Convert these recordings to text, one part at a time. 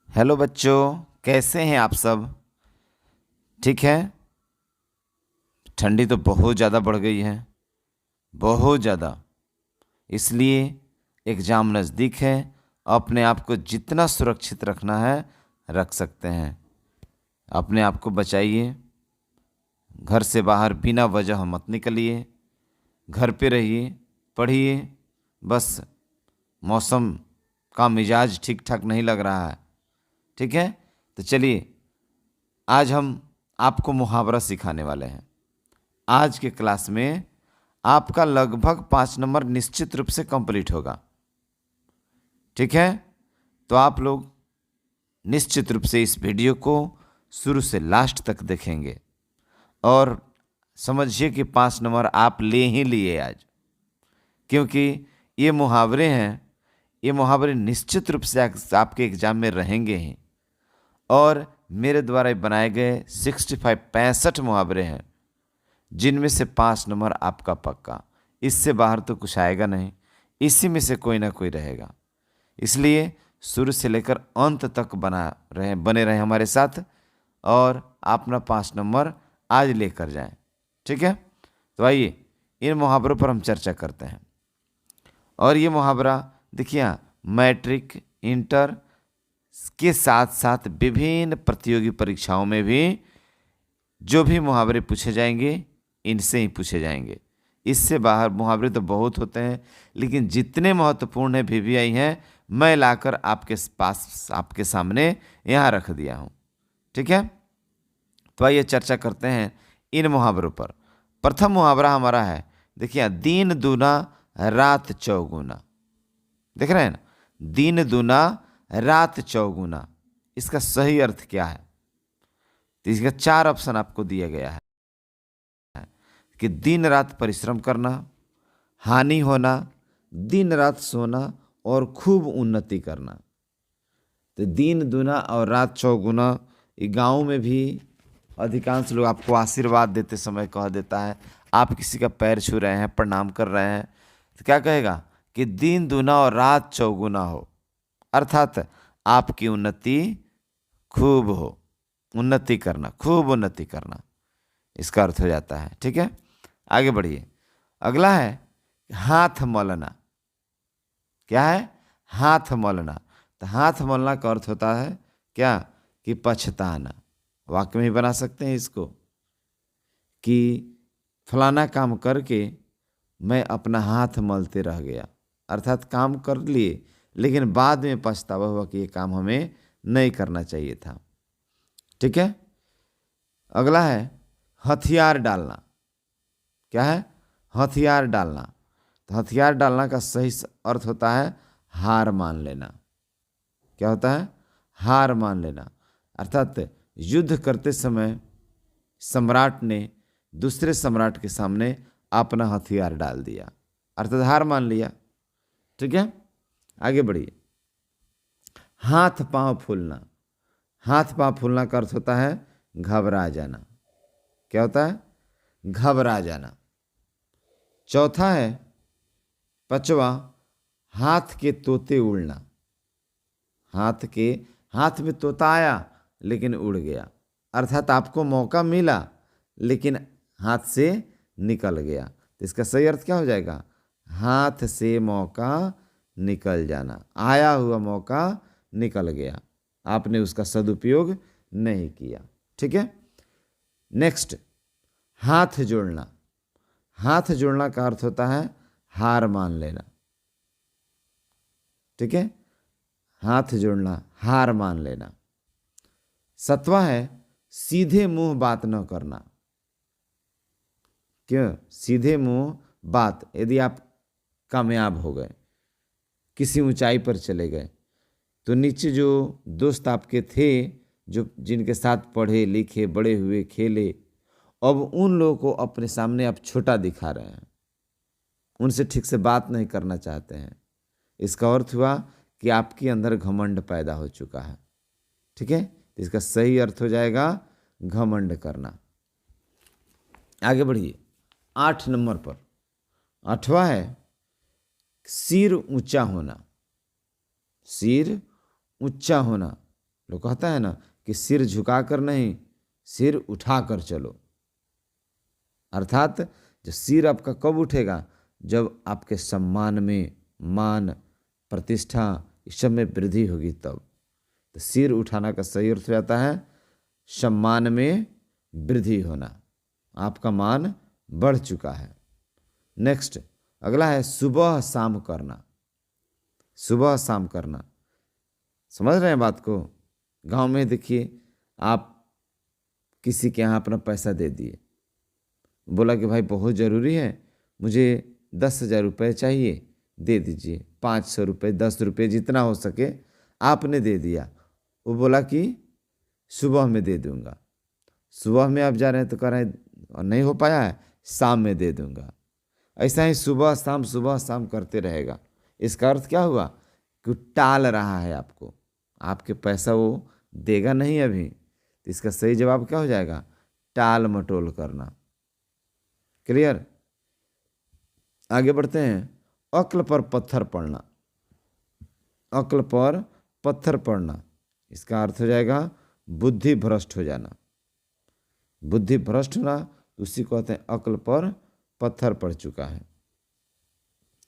Hello बच्चों, कैसे हैं आप सब? ठीक है। ठंडी तो बहुत ज़्यादा बढ़ गई है, बहुत ज़्यादा। इसलिए एग्ज़ाम नज़दीक है। अपने आप को जितना सुरक्षित रखना है रख सकते हैं। अपने आप को बचाइए। घर से बाहर बिना वजह मत निकलिए। घर पे रहिए, पढ़िए। बस मौसम का मिजाज ठीक ठाक नहीं लग रहा है। ठीक है, तो चलिए आज हम आपको मुहावरा सिखाने वाले हैं। आज के क्लास में आपका लगभग 5 नंबर निश्चित रूप से कंप्लीट होगा। ठीक है, तो आप लोग निश्चित रूप से इस वीडियो को शुरू से लास्ट तक देखेंगे और समझिए कि 5 नंबर आप ले ही लिए आज, क्योंकि ये मुहावरे हैं। ये मुहावरे निश्चित रूप से आपके एग्जाम में रहेंगे ही। और मेरे द्वारा बनाए गए 65 मुहावरे हैं, जिनमें से 5 नंबर आपका पक्का। इससे बाहर तो कुछ आएगा नहीं, इसी में से कोई ना कोई रहेगा। इसलिए शुरू से लेकर अंत तक बने रहे हमारे साथ और अपना 5 नंबर आज लेकर जाएं। ठीक है, तो आइए इन मुहावरों पर हम चर्चा करते हैं। और ये मुहावरा देखिए, मैट्रिक, इंटर के साथ साथ विभिन्न प्रतियोगी परीक्षाओं में भी जो भी मुहावरे पूछे जाएंगे इनसे ही पूछे जाएंगे। इससे बाहर मुहावरे तो बहुत होते हैं, लेकिन जितने महत्वपूर्ण हैं VVI हैं, मैं लाकर आपके पास आपके सामने यहाँ रख दिया हूँ। ठीक है, तो आइए चर्चा करते हैं इन मुहावरों पर। प्रथम मुहावरा हमारा है, देखिए, दिन दूना रात चौगुना। देख रहे हैं ना, दिन दूना रात चौगुना। इसका सही अर्थ क्या है? तो इसका 4 ऑप्शन आपको दिया गया है कि दिन रात परिश्रम करना, हानि होना, दिन रात सोना और खूब उन्नति करना। तो दिन दूना और रात चौगुना, ये गाँव में भी अधिकांश लोग आपको आशीर्वाद देते समय कह देता है। आप किसी का पैर छू रहे हैं, प्रणाम कर रहे हैं, तो क्या कहेगा कि दिन दूना और रात चौगुना हो, अर्थात आपकी उन्नति खूब हो। उन्नति करना, खूब उन्नति करना, इसका अर्थ हो जाता है। ठीक है, आगे बढ़िए। अगला है हाथ मलना। क्या है? हाथ मलना। तो हाथ मलना का अर्थ होता है क्या? कि पछताना। वाक्य में ही बना सकते हैं इसको कि फलाना काम करके मैं अपना हाथ मलते रह गया, अर्थात काम कर लिए लेकिन बाद में पछतावा हुआ कि ये काम हमें नहीं करना चाहिए था। ठीक है, अगला है हथियार डालना। क्या है? हथियार डालना। तो हथियार डालना का सही अर्थ होता है हार मान लेना। क्या होता है? हार मान लेना, अर्थात युद्ध करते समय सम्राट ने दूसरे सम्राट के सामने अपना हथियार डाल दिया, अर्थात हार मान लिया। ठीक है, आगे बढ़िए। हाथ पांव फूलना। हाथ पांव फूलना का अर्थ होता है घबरा जाना। क्या होता है? घबरा जाना। चौथा है, पांचवा, हाथ के तोते उड़ना। हाथ में तोता आया लेकिन उड़ गया, अर्थात आपको मौका मिला लेकिन हाथ से निकल गया। तो इसका सही अर्थ क्या हो जाएगा? हाथ से मौका निकल जाना, आया हुआ मौका निकल गया, आपने उसका सदुपयोग नहीं किया। ठीक है, नेक्स्ट, हाथ जोड़ना। हाथ जोड़ना का अर्थ होता है हार मान लेना। ठीक है, हाथ जोड़ना, हार मान लेना। सतवा है सीधे मुंह बात न करना। क्यों? सीधे मुंह बात, यदि आप कामयाब हो गए, किसी ऊंचाई पर चले गए, तो नीचे जो दोस्त आपके थे, जो जिनके साथ पढ़े लिखे बड़े हुए खेले, अब उन लोगों को अपने सामने आप छोटा दिखा रहे हैं, उनसे ठीक से बात नहीं करना चाहते हैं। इसका अर्थ हुआ कि आपके अंदर घमंड पैदा हो चुका है। ठीक है, तो इसका सही अर्थ हो जाएगा घमंड करना। आगे बढ़िए 8 नंबर पर। 8वां है सिर ऊंचा होना। सिर ऊंचा होना लोग कहता है ना कि सिर झुकाकर नहीं, सिर उठाकर चलो। अर्थात जो सिर आपका कब उठेगा, जब आपके सम्मान में, मान, प्रतिष्ठा, इस सब में वृद्धि होगी तब। तो सिर उठाना का सही अर्थ हो जाता है सम्मान में वृद्धि होना, आपका मान बढ़ चुका है। नेक्स्ट अगला है सुबह शाम करना। सुबह शाम करना, समझ रहे हैं बात को। गांव में देखिए, आप किसी के यहाँ अपना पैसा दे दिए, बोला कि भाई बहुत ज़रूरी है, मुझे 10,000 रुपये चाहिए, दे दीजिए। 500 रुपये, 10 रुपये, जितना हो सके आपने दे दिया। वो बोला कि सुबह में दे दूंगा। सुबह में आप जा रहे हैं तो कह रहे हैं नहीं हो पाया है, शाम में दे दूंगा। ऐसा ही सुबह शाम करते रहेगा। इसका अर्थ क्या हुआ कि टाल रहा है आपको, आपके पैसा वो देगा नहीं अभी। तो इसका सही जवाब क्या हो जाएगा, टाल मटोल करना। क्लियर। आगे बढ़ते हैं। अक्ल पर पत्थर पड़ना। अक्ल पर पत्थर पड़ना, इसका अर्थ हो जाएगा बुद्धि भ्रष्ट हो जाना। बुद्धि भ्रष्ट होना उसी को कहते हैं अक्ल पर पत्थर पड़ चुका है।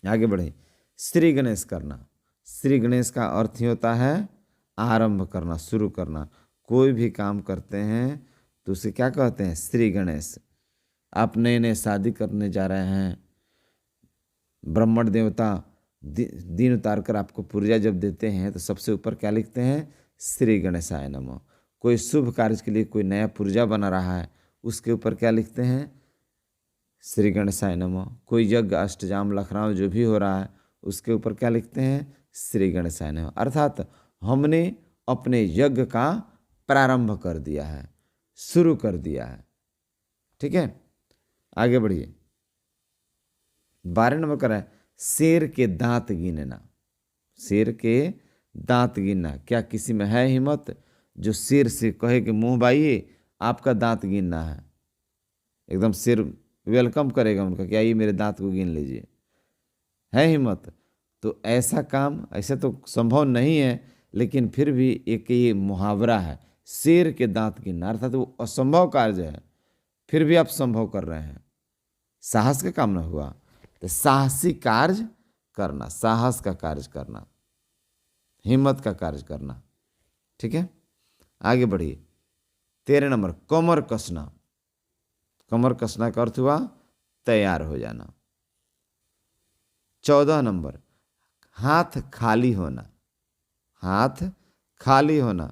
आगे बढ़े। श्री गणेश करना। श्री गणेश का अर्थ ही होता है आरंभ करना, शुरू करना। कोई भी काम करते हैं तो उसे क्या कहते हैं, श्री गणेश। आप नए नए शादी करने जा रहे हैं, ब्राह्मण देवता दिन उतार कर आपको पुर्जा जब देते हैं तो सबसे ऊपर क्या लिखते हैं, श्री गणेशाय नमः। कोई शुभ कार्य के लिए कोई नया पुर्जा बना रहा है, उसके ऊपर क्या लिखते हैं, श्री गणेशाय नमः। कोई यज्ञ अष्टजाम लखनऊ जो भी हो रहा है उसके ऊपर क्या लिखते हैं, श्री गणेशाय नमः। अर्थात हमने अपने यज्ञ का प्रारंभ कर दिया है, शुरू कर दिया है। ठीक है, आगे बढ़िए। 12 नंबर का है शेर के दांत गिनना। शेर के दांत गिनना। क्या किसी में है हिम्मत जो शेर से कहे कि मुंह बाइये आपका दांत गिनना है। एकदम शेर वेलकम करेगा उनका, क्या ये मेरे दांत को गिन लीजिए, है हिम्मत। तो ऐसा काम ऐसे तो संभव नहीं है, लेकिन फिर भी एक ये मुहावरा है, शेर के दांत गिनना। अर्थात वो असंभव कार्य है, फिर भी आप संभव कर रहे हैं। साहस का काम न हुआ तो साहसी कार्य करना, साहस का कार्य करना, हिम्मत का कार्य करना। ठीक है, आगे बढ़िए। 13 नंबर कमर कसना। कमर कसना का अर्थ हुआ तैयार हो जाना। 14 नंबर हाथ खाली होना। हाथ खाली होना।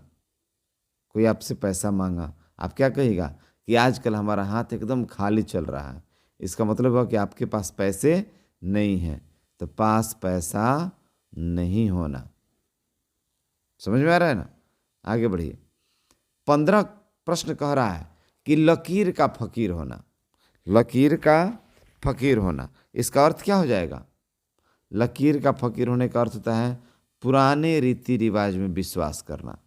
कोई आपसे पैसा मांगा, आप क्या कहिएगा कि आजकल हमारा हाथ एकदम खाली चल रहा है। इसका मतलब है कि आपके पास पैसे नहीं हैं, तो पास पैसा नहीं होना। समझ में आ रहा है ना। आगे बढ़िए। 15 प्रश्न कह रहा है कि लकीर का फकीर होना। लकीर का फकीर होना, इसका अर्थ क्या हो जाएगा। लकीर का फकीर होने का अर्थ होता है पुराने रीति रिवाज में विश्वास करना।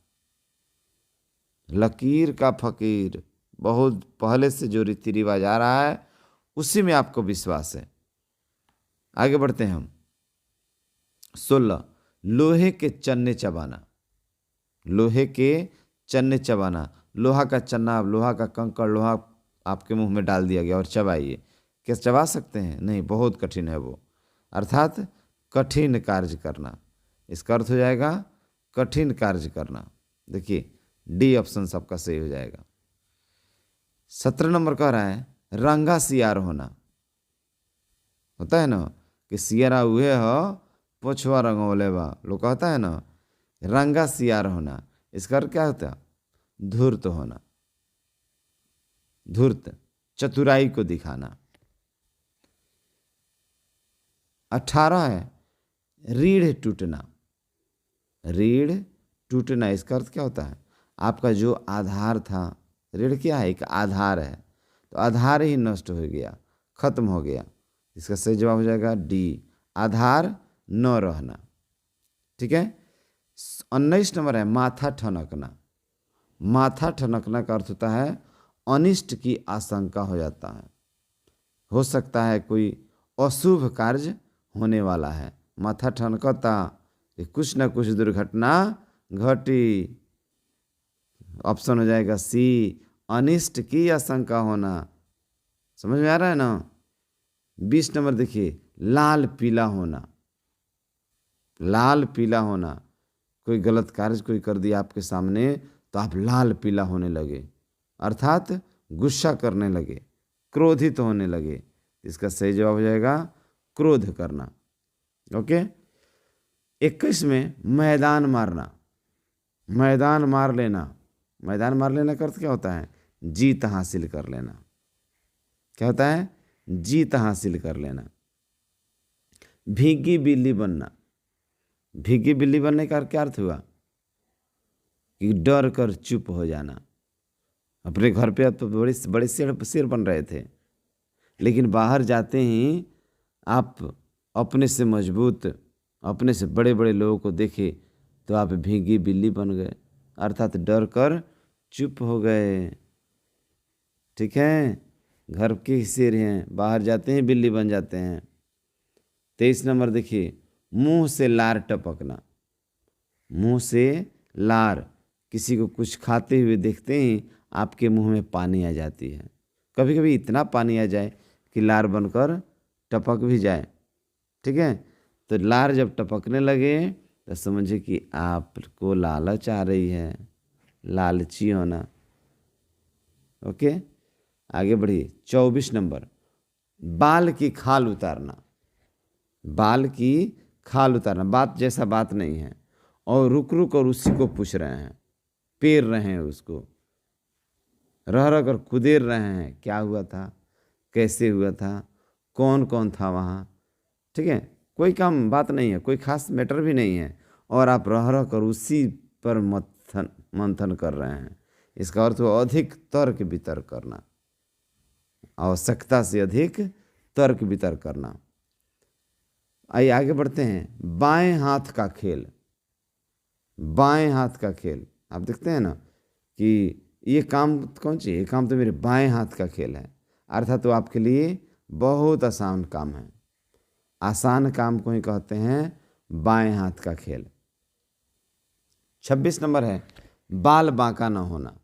लकीर का फकीर, बहुत पहले से जो रीति रिवाज आ रहा है उसी में आपको विश्वास है। आगे बढ़ते हैं हम। 16 लोहे के चन्ने चबाना। लोहे के चन्ने चबाना। लोहा का चन्ना, लोहा का कंकड़, लोहा आपके मुंह में डाल दिया गया और चबाइए, क्या चबा सकते हैं, नहीं, बहुत कठिन है वो। अर्थात कठिन कार्य करना, इसका अर्थ हो जाएगा कठिन कार्य करना। देखिए डी ऑप्शन सबका सही हो जाएगा। 17 नंबर कह रहा है रंगा सियार होना। होता है ना कि सियारा हुए हो पोछवा रंगोले बा, लोग कहता है ना रंगा सियार होना। इसका अर्थ क्या होता है, धूर्त होना, धूर्त, चतुराई को दिखाना। 18 है रीढ़ टूटना। रीढ़ टूटना, इसका अर्थ क्या होता है, आपका जो आधार था, रीढ़ क्या है, एक आधार है, तो आधार ही नष्ट हो गया, खत्म हो गया। इसका सही जवाब हो जाएगा डी, आधार न रहना। ठीक है। 19 नंबर है माथा ठनकना। माथा ठनकना का अर्थ होता है अनिष्ट की आशंका हो जाता है। हो सकता है कोई अशुभ कार्य होने वाला है, माथा ठनकता कि कुछ न कुछ दुर्घटना घटी, ऑप्शन हो जाएगा सी, अनिष्ट की आशंका होना। समझ में आ रहा है ना। 20 नंबर देखिए, लाल पीला होना। लाल पीला होना, कोई गलत कार्य कोई कर दिया आपके सामने तो आप लाल पीला होने लगे, अर्थात गुस्सा करने लगे, क्रोधित होने लगे। इसका सही जवाब हो जाएगा क्रोध करना। ओके। 21 में मैदान मारना। मैदान मार लेना। मैदान मार लेना का अर्थ क्या होता है? जीत हासिल कर लेना। क्या होता है? जीत हासिल कर लेना। भीगी बिल्ली बनना। भीगी बिल्ली बनने का क्या अर्थ हुआ? कि डर कर चुप हो जाना। अपने घर पे आप तो बड़े बड़े शेर बन रहे थे, लेकिन बाहर जाते ही आप अपने से मजबूत, अपने से बड़े बड़े लोगों को देखे तो आप भीगी बिल्ली बन गए, अर्थात डर कर चुप हो गए। ठीक है, घर के शेर हैं, बाहर जाते हैं बिल्ली बन जाते हैं। 23 नंबर देखिए, मुंह से लार टपकना। मुंह से लार, किसी को कुछ खाते हुए देखते ही आपके मुंह में पानी आ जाती है। कभी कभी इतना पानी आ जाए कि लार बनकर टपक भी जाए। ठीक है, तो लार जब टपकने लगे तो समझिए कि आपको लालच आ रही है, लालची होना। ओके, आगे बढ़िए। 24 नंबर, बाल की खाल उतारना। बाल की खाल उतारना, बात जैसा बात नहीं है और रुक रुक और उसी को पूछ रहे हैं, पेर रहे हैं उसको, रह रह कर कुदेर रहे हैं, क्या हुआ था, कैसे हुआ था, कौन कौन था वहाँ। ठीक है, कोई काम बात नहीं है, कोई खास मैटर भी नहीं है, और आप रह रह कर उसी पर मंथन कर रहे हैं। इसका अर्थ हुआ अधिक तर्क वितर्क करना, आवश्यकता से अधिक तर्क वितर्क करना। आइए आगे बढ़ते हैं। बाएं हाथ का खेल। बाएं हाथ का खेल, आप देखते हैं ना कि ये काम कौन सी, ये काम तो मेरे बाएं हाथ का खेल है, अर्थात तो आपके लिए बहुत आसान काम है। आसान काम को ही कहते हैं बाएं हाथ का खेल। 26 नंबर है, बाल बांका न होना।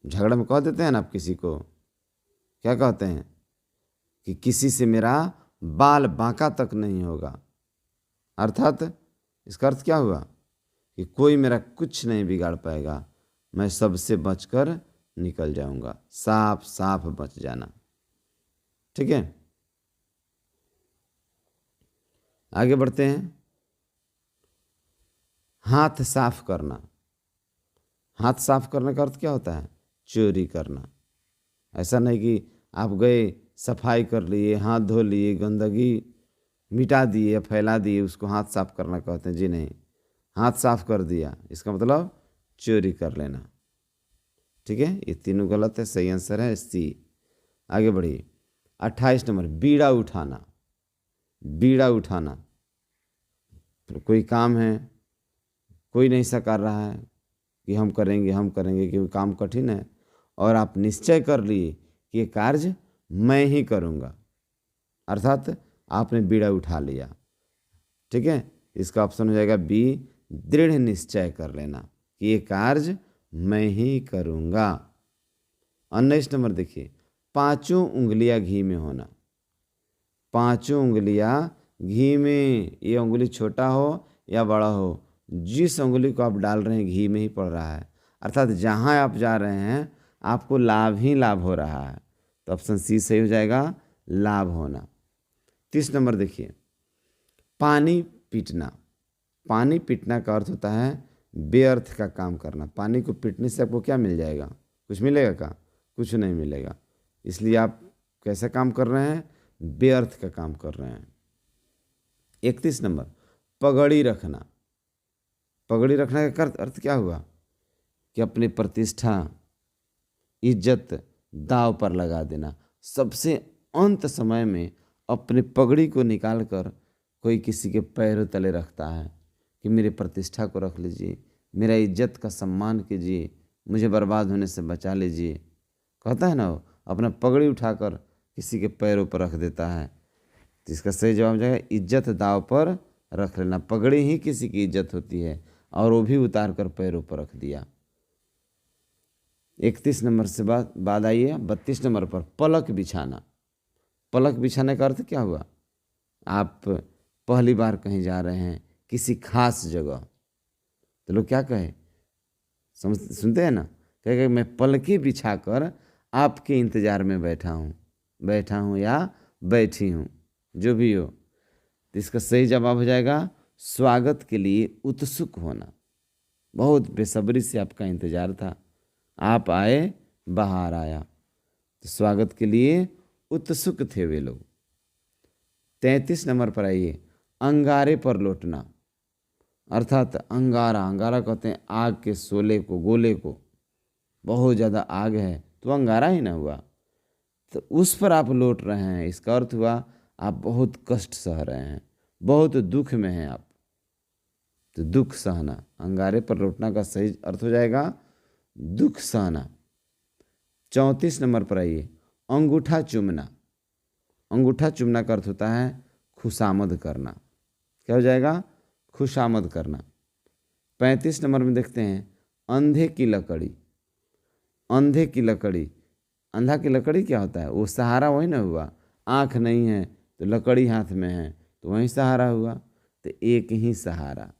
झगड़े में कह देते हैं ना आप किसी को, क्या कहते हैं कि किसी से मेरा बाल बांका तक नहीं होगा, अर्थात इसका अर्थ क्या हुआ कि कोई मेरा कुछ नहीं बिगाड़ पाएगा, मैं सबसे बचकर निकल जाऊंगा, साफ साफ बच जाना। ठीक है, आगे बढ़ते हैं। हाथ साफ करना। हाथ साफ करने का अर्थ क्या होता है? चोरी करना। ऐसा नहीं कि आप गए, सफाई कर लिए, हाथ धो लिए, गंदगी मिटा दिए या फैला दिए, उसको हाथ साफ करना कहते हैं। जी नहीं, हाथ साफ कर दिया इसका मतलब चोरी कर लेना। ठीक है, ये तीनों गलत है, सही आंसर है सी। आगे बढ़िए। 28 नंबर, बीड़ा उठाना। बीड़ा उठाना, तो कोई काम है, कोई नहीं सा कर रहा है कि हम करेंगे हम करेंगे, क्योंकि काम कठिन है, और आप निश्चय कर लिए कि ये कार्य मैं ही करूँगा, अर्थात आपने बीड़ा उठा लिया। ठीक है, इसका ऑप्शन हो जाएगा बी, दृढ़ निश्चय कर लेना कि ये कार्य मैं ही करूँगा। 19 नंबर देखिए, पांचों उंगलियां घी में होना। पांचों उंगलियां घी में, ये उंगली छोटा हो या बड़ा हो, जिस उंगली को आप डाल रहे हैं घी में ही पड़ रहा है, अर्थात जहाँ आप जा रहे हैं आपको लाभ ही लाभ हो रहा है। तो ऑप्शन सी सही हो जाएगा, लाभ होना। 30 नंबर देखिए, पानी पीटना। पानी पीटना का अर्थ होता है बेअर्थ का काम करना। पानी को पीटने से आपको क्या मिल जाएगा? कुछ मिलेगा क्या? कुछ नहीं मिलेगा। इसलिए आप कैसा काम कर रहे हैं? बेअर्थ का काम कर रहे हैं। 31 नंबर, पगड़ी रखना। पगड़ी रखने का अर्थ क्या हुआ कि अपनी प्रतिष्ठा, इज्जत दाव पर लगा देना। सबसे अंत समय में अपनी पगड़ी को निकाल कर कोई किसी के पैरों तले रखता है कि मेरी प्रतिष्ठा को रख लीजिए, मेरा इज्जत का सम्मान कीजिए, मुझे बर्बाद होने से बचा लीजिए, कहता है ना वो, अपना पगड़ी उठाकर किसी के पैरों पर रख देता है। तो इसका सही जवाब जाएगा इज्जत दाव पर रख लेना। पगड़ी ही किसी की इज्जत होती है और वो भी उतार कर पैरों पर रख दिया। 31 नंबर से बाद आइए 32 नंबर पर पलक बिछाना। पलक बिछाने का अर्थ क्या हुआ? आप पहली बार कहीं जा रहे हैं किसी खास जगह, तो लोग क्या कहे, समझ सुनते हैं ना, कहे मैं पलकें बिछाकर आपके इंतजार में बैठा हूँ या बैठी हूँ, जो भी हो। तो इसका सही जवाब हो जाएगा स्वागत के लिए उत्सुक होना। बहुत बेसब्री से आपका इंतजार था, आप आए, बाहर आया, तो स्वागत के लिए उत्सुक थे वे लोग। 33 नंबर पर आइए, अंगारे पर लौटना। अर्थात अंगारा कहते हैं आग के शोले को, गोले को। बहुत ज़्यादा आग है तो अंगारा ही ना हुआ, तो उस पर आप लौट रहे हैं, इसका अर्थ हुआ आप बहुत कष्ट सह रहे हैं, बहुत दुख में हैं आप, तो दुख सहना। अंगारे पर लौटना का सही अर्थ हो जाएगा दुख सहना। 34 नंबर पर आइए, अंगूठा चूमना। अंगूठा चूमना का अर्थ होता है खुशामद करना। क्या हो जाएगा? खुशामद करना। 35 नंबर में देखते हैं, अंधे की लकड़ी। अंधे की लकड़ी, अंधा की लकड़ी क्या होता है? वो सहारा वही ना हुआ, आँख नहीं है तो लकड़ी हाथ में है तो वही सहारा हुआ, तो एक ही सहारा।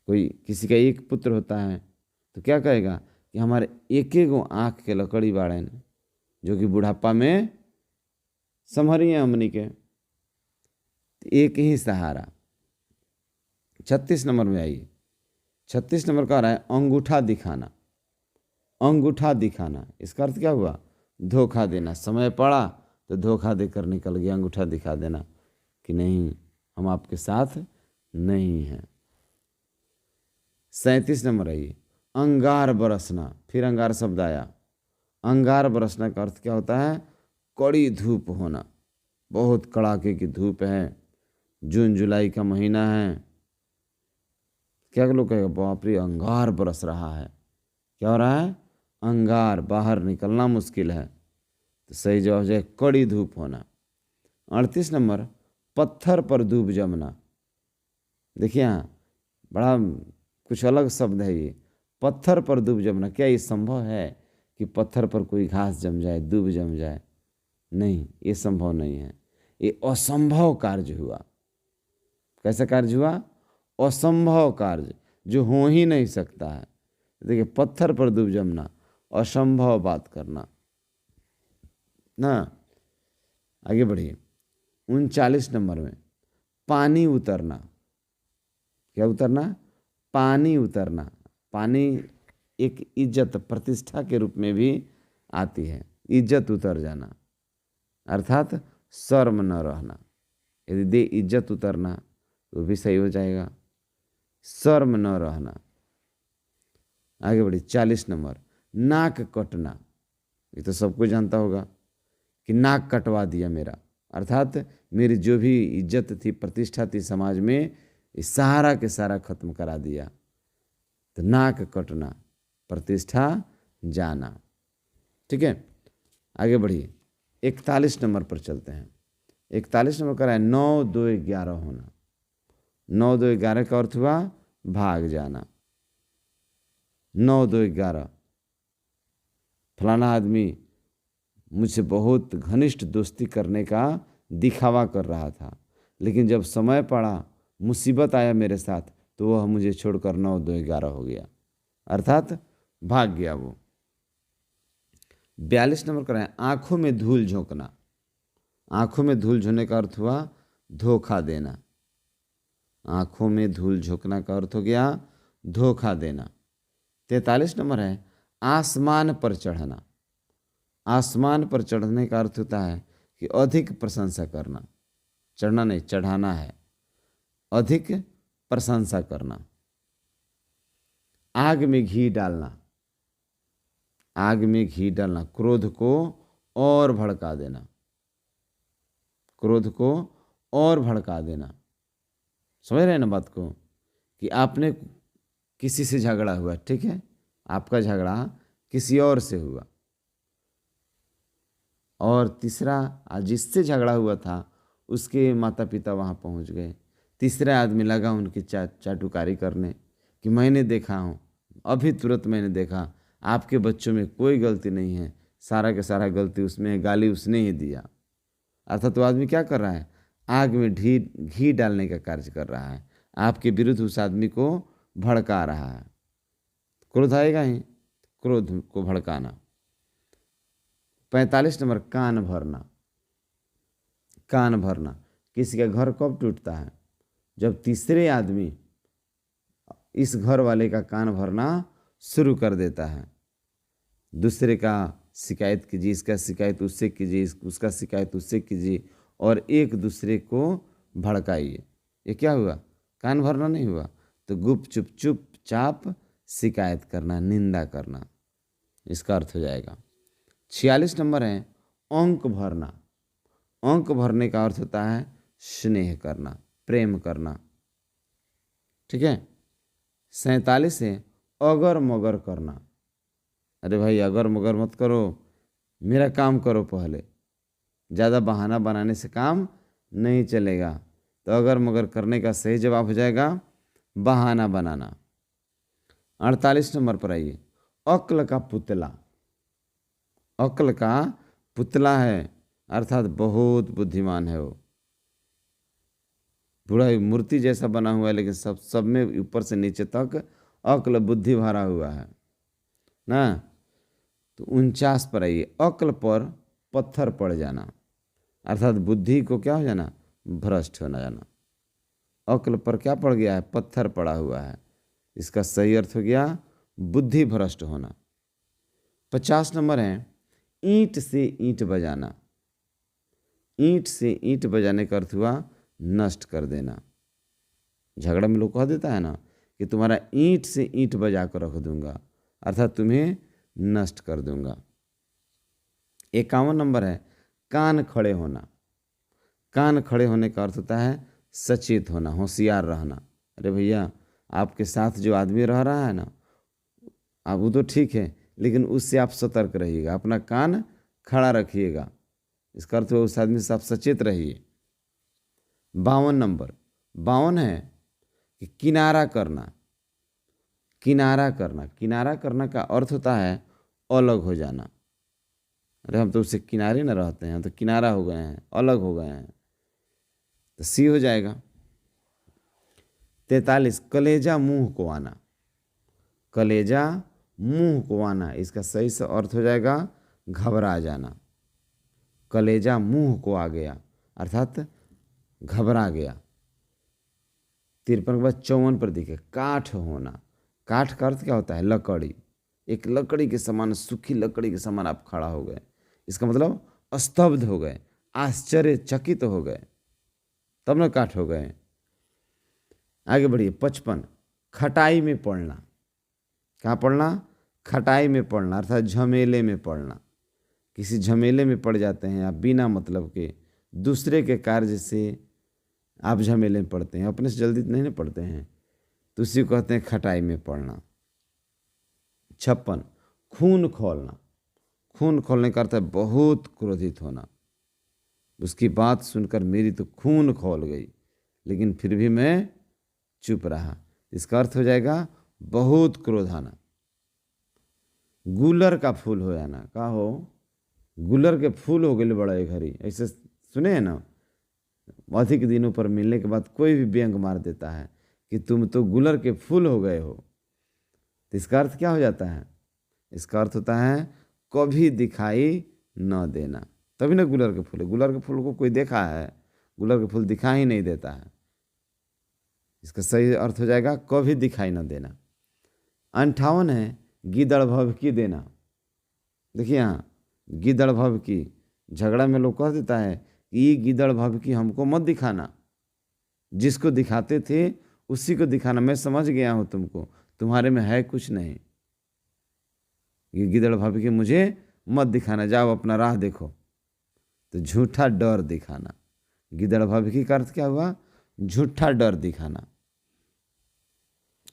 कोई किसी का एक पुत्र होता है तो क्या कहेगा कि हमारे एक गो आँख के लकड़ी बाड़े ने, जो कि बुढ़ापा में संभरिए हमनी के, तो एक ही सहारा। 36 नंबर में आइए, 36 नंबर का आ रहा है अंगूठा दिखाना। अंगूठा दिखाना, इसका अर्थ क्या हुआ? धोखा देना। समय पड़ा तो धोखा देकर निकल गया, अंगूठा दिखा देना कि नहीं, हम आपके साथ नहीं हैं। 37 नंबर आइए, अंगार बरसना। फिर अंगार शब्द आया। अंगार बरसना का अर्थ क्या होता है? कड़ी धूप होना। बहुत कड़ाके की धूप है, जून जुलाई का महीना है, क्या लोग कहेगा बाप रे अंगार बरस रहा है। क्या हो रहा है? अंगार, बाहर निकलना मुश्किल है, तो सही जवाब हो जाए कड़ी धूप होना। 38 नंबर, पत्थर पर डूब जमना। देखिए यहाँ बड़ा कुछ अलग शब्द है ये, पत्थर पर डूब जमना। क्या ये संभव है कि पत्थर पर कोई घास जम जाए, डूब जम जाए? नहीं, ये संभव नहीं है, ये असंभव कार्य हुआ। कैसा कार्य हुआ? असंभव कार्य, जो हो ही नहीं सकता है। देखिए, पत्थर पर डूब जमना, असंभव बात करना ना। आगे बढ़िए, 39 नंबर में पानी उतरना। क्या उतरना? पानी उतरना। पानी एक इज्जत, प्रतिष्ठा के रूप में भी आती है। इज्जत उतर जाना अर्थात शर्म न रहना। यदि दे इज्जत उतरना तो भी सही हो जाएगा, शर्म न रहना। आगे बढ़िए, 40 नंबर, नाक कटना। ये तो सबको जानता होगा कि नाक कटवा दिया मेरा, अर्थात मेरी जो भी इज्जत थी, प्रतिष्ठा थी समाज में, इस सारा के सारा खत्म करा दिया। तो नाक कटना, प्रतिष्ठा जाना। ठीक है, आगे बढ़िए, 41 नंबर पर चलते हैं। 41 नंबर का है 9 2 11 होना। 9 2 11 का अर्थ हुआ भाग जाना। 9 2 11, फलाना आदमी मुझसे बहुत घनिष्ठ दोस्ती करने का दिखावा कर रहा था, लेकिन जब समय पड़ा, मुसीबत आया मेरे साथ, तो वह मुझे छोड़कर 9 2 11 हो गया, अर्थात भाग गया वो। 42 नंबर का है आंखों में धूल झोंकना। आंखों में धूल झोंकने का अर्थ हुआ धोखा देना। आंखों में धूल झोंकना का अर्थ हो गया धोखा देना। 43 नंबर है आसमान पर चढ़ना। आसमान पर चढ़ने का अर्थ होता है कि अधिक प्रशंसा करना। चढ़ना नहीं, चढ़ाना है, अधिक प्रशंसा करना। आग में घी डालना। आग में घी डालना, क्रोध को और भड़का देना। क्रोध को और भड़का देना। समझ रहे हैं ना बात को, कि आपने किसी से झगड़ा हुआ, ठीक है, आपका झगड़ा किसी और से हुआ, और तीसरा जिससे झगड़ा हुआ था उसके माता पिता वहाँ पहुँच गए। तीसरा आदमी लगा उनकी चाटुकारी करने कि मैंने देखा हूँ, अभी तुरंत मैंने देखा आपके बच्चों में कोई गलती नहीं है, सारा का सारा गलती उसमें है, गाली उसने ही दिया। अर्थात वो आदमी क्या कर रहा है, आग में घी डालने का कार्य कर रहा है, आपके विरुद्ध उस आदमी को भड़का रहा है। क्रोध आएगा ही, क्रोध को भड़काना। 45 नंबर, कान भरना। कान भरना, किसी का घर कब टूटता है, जब तीसरे आदमी इस घर वाले का कान भरना शुरू कर देता है। दूसरे का शिकायत कीजिए, इसका शिकायत उससे कीजिए, उसका शिकायत उससे कीजिए, और एक दूसरे को भड़काइए। ये क्या हुआ, कान भरना नहीं हुआ। तो चुपचाप शिकायत करना, निंदा करना, इसका अर्थ हो जाएगा। 46 नंबर है, अंक भरना। अंक भरने का अर्थ होता है स्नेह करना, प्रेम करना। ठीक है। 47 है, अगर मगर करना। अरे भाई अगर मगर मत करो, मेरा काम करो पहले। ज़्यादा बहाना बनाने से काम नहीं चलेगा। तो अगर मगर करने का सही जवाब हो जाएगा बहाना बनाना। 48 नंबर पर आइए, अक्ल का पुतला। अक्ल का पुतला है, अर्थात बहुत बुद्धिमान है वो, पूरा मूर्ति जैसा बना हुआ है, लेकिन सब में ऊपर से नीचे तक अक्ल बुद्धि भरा हुआ है ना। तो 49 पर आइए, अक्ल पर पत्थर पड़ जाना, अर्थात बुद्धि को क्या हो जाना, भ्रष्ट होना जाना। अक्ल पर क्या पड़ गया है, पत्थर पड़ा हुआ है, इसका सही अर्थ हो गया बुद्धि भ्रष्ट होना। 50 नंबर है, ईंट से ईंट बजाना। ईंट से ईंट बजाने का अर्थ हुआ नष्ट कर देना। झगड़ा में लोग कह देता है ना कि तुम्हारा ईंट से ईंट बजा कर रख दूंगा, अर्थात तुम्हें नष्ट कर दूंगा। 51 नंबर है, कान खड़े होना। कान खड़े होने का अर्थ होता है सचेत होना, होशियार रहना। अरे भैया आपके साथ जो आदमी रह रहा है ना, आप वो तो ठीक है, लेकिन उससे आप सतर्क रहिएगा, अपना कान खड़ा रखिएगा। इसका अर्थ उस आदमी से आप सचेत रहिए। 52 नंबर, 52 है कि किनारा करना। किनारा करना, किनारा करना का अर्थ होता है अलग हो जाना। अरे हम तो उससे किनारे न रहते हैं, तो किनारा हो गए हैं, अलग हो गए हैं, तो सी हो जाएगा। 43, कलेजा मुंह को आना। कलेजा मुंह को आना, इसका सही से अर्थ हो जाएगा घबरा जाना। कलेजा मुंह को आ गया, अर्थात घबरा गया। 53 के बाद 54 पर देखिए, काठ होना। काठ का अर्थ क्या होता है, लकड़ी। एक लकड़ी के समान, सूखी लकड़ी के समान आप खड़ा हो गए, इसका मतलब स्तब्ध हो गए, आश्चर्यचकित हो गए, तब ना काठ हो गए। आगे बढ़िए। 55, खटाई में पड़ना। कहाँ पड़ना, खटाई में पड़ना, अर्थात झमेले में पड़ना। किसी झमेले में पड़ जाते हैं आप, बिना मतलब के दूसरे के कार्य से आप झमेले में पड़ते हैं, अपने से जल्दी नहीं ना पड़ते हैं, तो उसी को कहते हैं खटाई में पड़ना। 56, खून खोलना। खून खोलने का अर्थ है बहुत क्रोधित होना। उसकी बात सुनकर मेरी तो खून खोल गई, लेकिन फिर भी मैं चुप रहा, इसका अर्थ हो जाएगा बहुत क्रोध आना। गुलर का फूल हो जाना। का हो, गुलर के फूल हो गए बड़ा एक घड़ी, ऐसे सुने हैं ना। अधिक दिनों पर मिलने के बाद कोई भी व्यंग मार देता है कि तुम तो गुलर के फूल हो गए हो, तो इसका अर्थ क्या हो जाता है, इसका अर्थ होता है कभी दिखाई न देना। तभी ना गुलर के फूल है, गुलर के फूल को कोई देखा है, गुलर के फूल दिखाई नहीं देता है, इसका सही अर्थ हो जाएगा कभी दिखाई न देना। 58 है, गिदड़ भभकी देना। देखिए यहाँ गिदड़ भभकी, झगड़ा में लोग कह देता है कि ये गिदड़ भभकी हमको मत दिखाना, जिसको दिखाते थे उसी को दिखाना, मैं समझ गया हूँ तुमको, तुम्हारे में है कुछ नहीं, ये गिदड़ भभकी मुझे मत दिखाना, जाओ अपना राह देखो। तो झूठा डर दिखाना। गिदड़ भभकी का अर्थ क्या हुआ, झूठा डर दिखाना।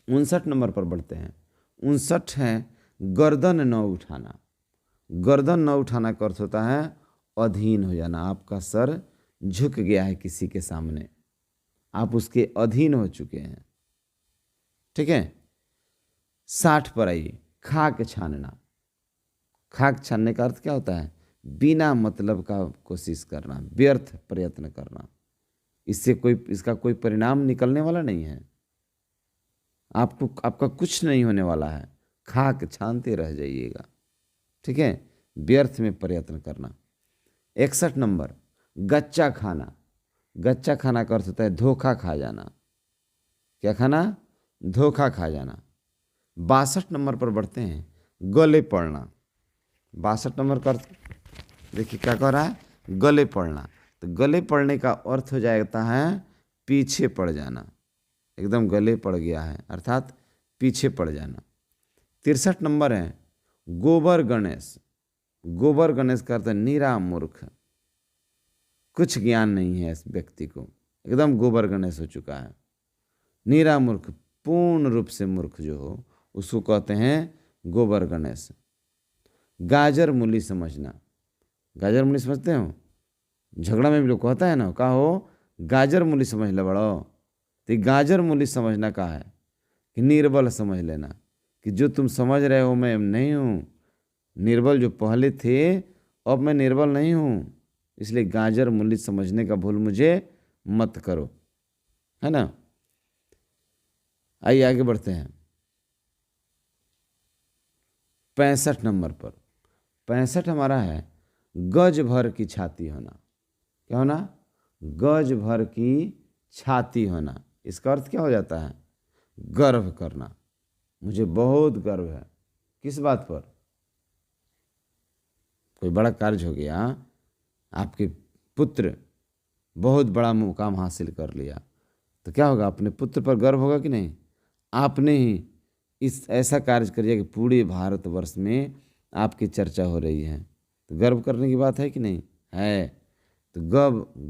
59 नंबर पर बढ़ते हैं। 59 है, गर्दन न उठाना। गर्दन न उठाना का अर्थ होता है अधीन हो जाना, आपका सर झुक गया है किसी के सामने, आप उसके अधीन हो चुके हैं। ठीक है। 60 पर आइए, खाक छानना। खाक छानने का अर्थ क्या होता है? बिना मतलब का कोशिश करना, व्यर्थ प्रयत्न करना, इसका कोई परिणाम निकलने वाला नहीं है, आपका कुछ नहीं होने वाला है, खाक छानते रह जाइएगा। ठीक है, व्यर्थ में प्रयत्न करना। 61 नंबर, गच्चा खाना। गच्चा खाना का अर्थ होता है धोखा खा जाना। क्या खाना? धोखा खा जाना। 62 नंबर पर बढ़ते हैं, गले पड़ना। 62 नंबर का अर्थ देखिए क्या कह रहा है? गले पड़ना। तो गले पड़ने का अर्थ हो जाता है पीछे पड़ जाना, एकदम गले पड़ गया है अर्थात पीछे पड़ जाना। 63 नंबर है गोबर गणेश। गोबर गणेश का अर्थ है नीरा मूर्ख, कुछ ज्ञान नहीं है इस व्यक्ति को, एकदम गोबर गणेश हो चुका है। नीरा मूर्ख, पूर्ण रूप से मूर्ख जो हो उसको कहते हैं गोबर गणेश। गाजर मूली समझना। गाजर मूली समझते हो? झगड़ा में भी लोग कहता है ना, कहा हो गाजर मूली समझ ले बड़ो। तो गाजर मूली समझना का है कि निर्बल समझ लेना, कि जो तुम समझ रहे हो मैं नहीं हूँ, निर्बल जो पहले थे अब मैं निर्बल नहीं हूँ, इसलिए गाजर मूली समझने का भूल मुझे मत करो, है ना। आइए आगे बढ़ते हैं 65 नंबर पर। 65 हमारा है गज भर की छाती होना। क्या होना? गज भर की छाती होना। इसका अर्थ क्या हो जाता है? गर्व करना, मुझे बहुत गर्व है। किस बात पर? कोई बड़ा कार्य हो गया, आपके पुत्र बहुत बड़ा मुकाम हासिल कर लिया, तो क्या होगा? अपने पुत्र पर गर्व होगा कि नहीं? आपने ही इस ऐसा कार्य करिए कि पूरे भारतवर्ष में आपकी चर्चा हो रही है, तो गर्व करने की बात है कि नहीं है? तो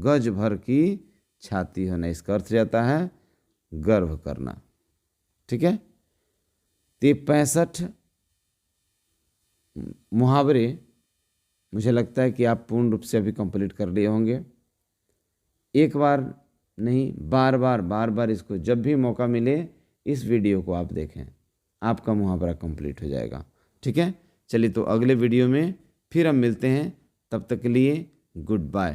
गज भर की छाती होना, इसका अर्थ जाता है गर्व करना। ठीक है, तो ये 65 मुहावरे मुझे लगता है कि आप पूर्ण रूप से अभी कंप्लीट कर लिए होंगे। एक बार नहीं, बार बार इसको जब भी मौका मिले इस वीडियो को आप देखें, आपका मुहावरा कंप्लीट हो जाएगा। ठीक है, चलिए तो अगले वीडियो में फिर हम मिलते हैं, तब तक के लिए गुड बाय।